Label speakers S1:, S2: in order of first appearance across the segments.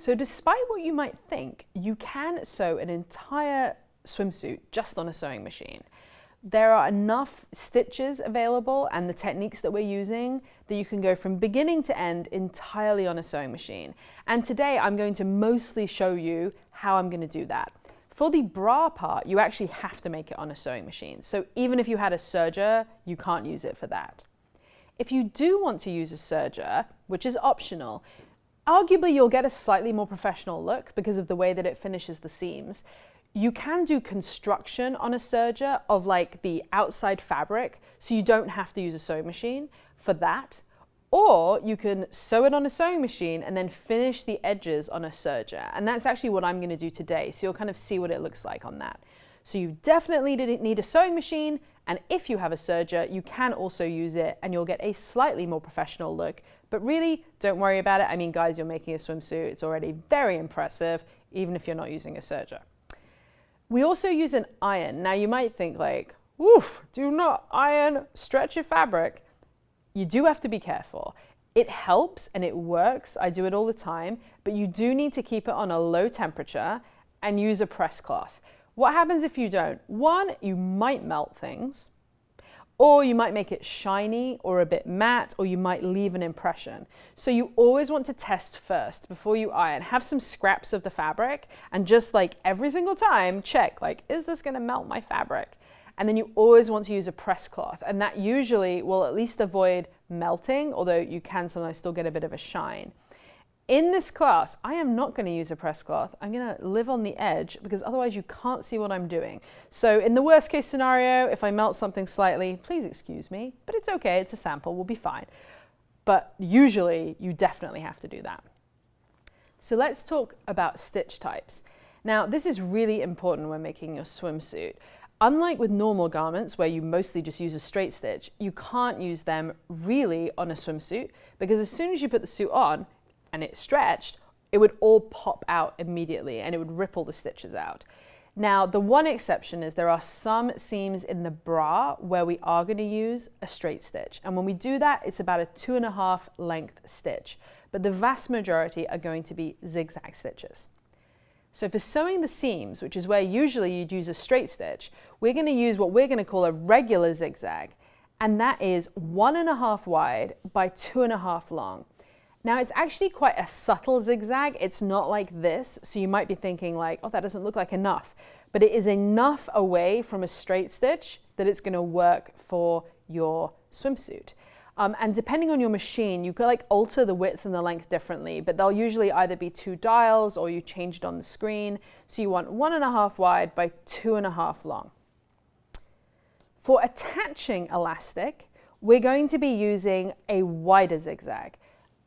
S1: So despite what you might think, you can sew an entire swimsuit just on a sewing machine. There are enough stitches available and the techniques that we're using that you can go from beginning to end entirely on a sewing machine. And today I'm going to mostly show you how I'm going to do that. For the bra part, you actually have to make it on a sewing machine. So even if you had a serger, you can't use it for that. If you do want to use a serger, which is optional, arguably you'll get a slightly more professional look because of the way that it finishes the seams. You can do construction on a serger of like the outside fabric, so you don't have to use a sewing machine for that. Or you can sew it on a sewing machine and then finish the edges on a serger. And that's actually what I'm going to do today. So you'll kind of see what it looks like on that. So you definitely need a sewing machine. And if you have a serger, you can also use it and you'll get a slightly more professional look. But really, don't worry about it. I mean, guys, you're making a swimsuit. It's already very impressive, even if you're not using a serger. We also use an iron. Now you might think like, woof, do not iron, stretch your fabric. You do have to be careful. It helps and it works. I do it all the time, but you do need to keep it on a low temperature and use a press cloth. What happens if you don't? One, you might melt things, or you might make it shiny or a bit matte, or you might leave an impression. So you always want to test first before you iron. Have some scraps of the fabric and just like every single time check like, is this gonna melt my fabric? And then you always want to use a press cloth, and that usually will at least avoid melting, although you can sometimes still get a bit of a shine. In this class, I am not going to use a press cloth. I'm going to live on the edge because otherwise you can't see what I'm doing. So in the worst case scenario, if I melt something slightly, please excuse me, but it's okay, it's a sample, we'll be fine. But usually you definitely have to do that. So let's talk about stitch types. Now this is really important when making your swimsuit. Unlike with normal garments where you mostly just use a straight stitch, you can't use them really on a swimsuit because as soon as you put the suit on and it's stretched, it would all pop out immediately and it would rip all the stitches out. Now, the one exception is there are some seams in the bra where we are going to use a straight stitch. And when we do that, it's about a 2.5 length stitch, but the vast majority are going to be zigzag stitches. So for sewing the seams, which is where usually you'd use a straight stitch, we're going to use what we're going to call a regular zigzag, and that is 1.5 wide by 2.5 long. Now it's actually quite a subtle zigzag. It's not like this, so you might be thinking like, oh, that doesn't look like enough, but it is enough away from a straight stitch that it's going to work for your swimsuit. And depending on your machine, you could like alter the width and the length differently, but they'll usually either be 2 dials or you change it on the screen. So you want 1.5 wide by 2.5 long. For attaching elastic, we're going to be using a wider zigzag,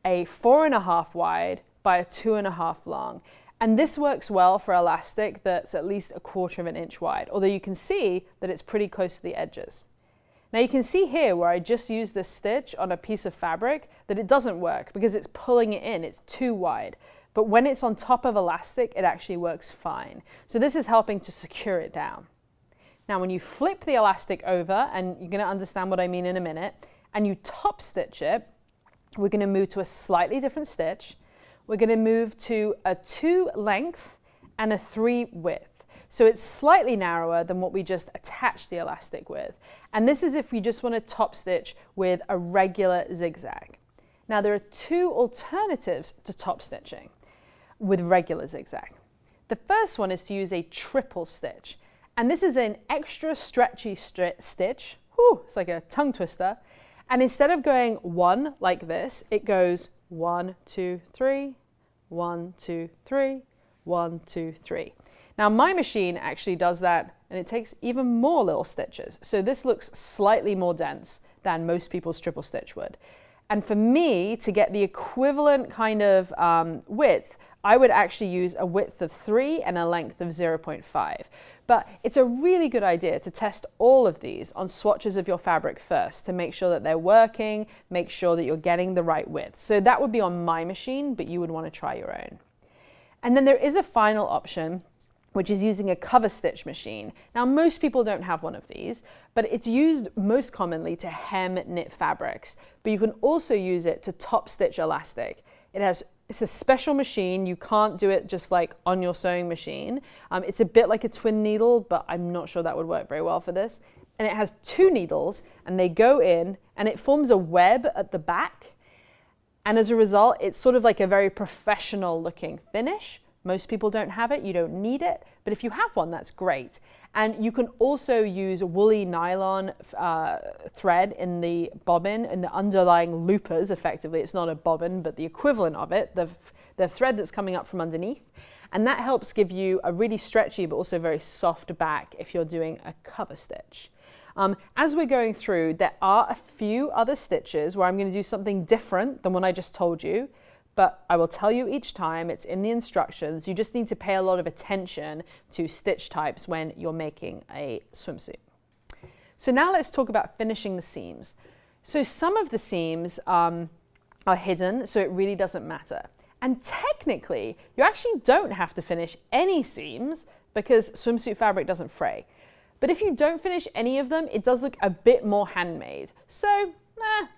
S1: a 4.5 wide by a 2.5 long. And this works well for elastic that's at least 1/4 inch wide, although you can see that it's pretty close to the edges. Now you can see here where I just used this stitch on a piece of fabric that it doesn't work because it's pulling it in, it's too wide. But when it's on top of elastic, it actually works fine. So this is helping to secure it down. Now when you flip the elastic over, and you're going to understand what I mean in a minute, and you top stitch it, we're going to move to a slightly different stitch. We're going to move to a 2 length and a 3 width. So it's slightly narrower than what we just attached the elastic with. And this is if we just want to top stitch with a regular zigzag. Now there are 2 alternatives to top stitching with regular zigzag. The first one is to use a triple stitch. And this is an extra stretchy stitch. Whew, it's like a tongue twister. And instead of going 1 like this, it goes 1, 2, 3, 1, 2, 3, 1, 2, 3. Now my machine actually does that and it takes even more little stitches. So this looks slightly more dense than most people's triple stitch would. And for me to get the equivalent kind of width, I would actually use a width of 3 and a length of 0.5. But it's a really good idea to test all of these on swatches of your fabric first to make sure that they're working, make sure that you're getting the right width. So that would be on my machine, but you would want to try your own. And then there is a final option, which is using a cover stitch machine. Now most people don't have one of these, but it's used most commonly to hem knit fabrics, but you can also use it to top stitch elastic. It has It's a special machine. You can't do it just like on your sewing machine. It's a bit like a twin needle, but I'm not sure that would work very well for this. And it has 2 needles and they go in and it forms a web at the back. And as a result, it's sort of like a very professional looking finish. Most people don't have it, you don't need it, but if you have one, that's great. And you can also use woolly nylon thread in the bobbin, in the underlying loopers, effectively. It's not a bobbin, but the equivalent of it, the thread that's coming up from underneath. And that helps give you a really stretchy, but also very soft back if you're doing a cover stitch. As we're going through, there are a few other stitches where I'm going to do something different than what I just told you, but I will tell you each time. It's in the instructions. You just need to pay a lot of attention to stitch types when you're making a swimsuit. So now let's talk about finishing the seams. So some of the seams are hidden, so it really doesn't matter. And technically, you actually don't have to finish any seams because swimsuit fabric doesn't fray. But if you don't finish any of them, it does look a bit more handmade. So,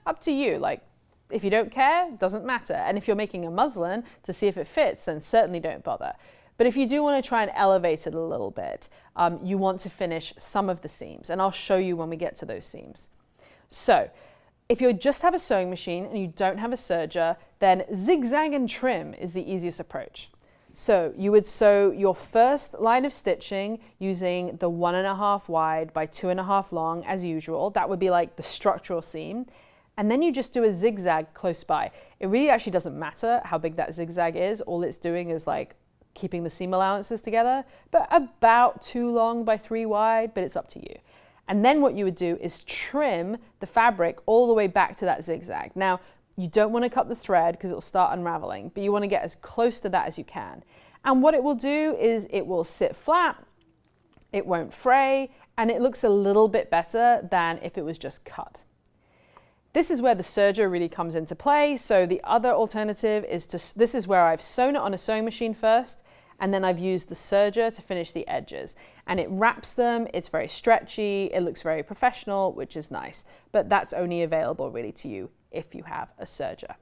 S1: up to you. Like, if you don't care, doesn't matter. And if you're making a muslin to see if it fits, then certainly don't bother. But if you do want to try and elevate it a little bit, you want to finish some of the seams. And I'll show you when we get to those seams. So, if you just have a sewing machine and you don't have a serger, then zigzag and trim is the easiest approach. So you would sew your first line of stitching using the 1.5 wide by 2.5 long as usual. That would be like the structural seam. And then you just do a zigzag close by. It really actually doesn't matter how big that zigzag is. All it's doing is like keeping the seam allowances together, but about 2 long by 3 wide, but it's up to you. And then what you would do is trim the fabric all the way back to that zigzag. Now, you don't want to cut the thread because it will start unraveling, but you want to get as close to that as you can. And what it will do is it will sit flat, it won't fray, and it looks a little bit better than if it was just cut. This is where the serger really comes into play. So the other alternative is this is where I've sewn it on a sewing machine first, and then I've used the serger to finish the edges. And it wraps them, it's very stretchy, it looks very professional, which is nice. But that's only available really to you if you have a serger.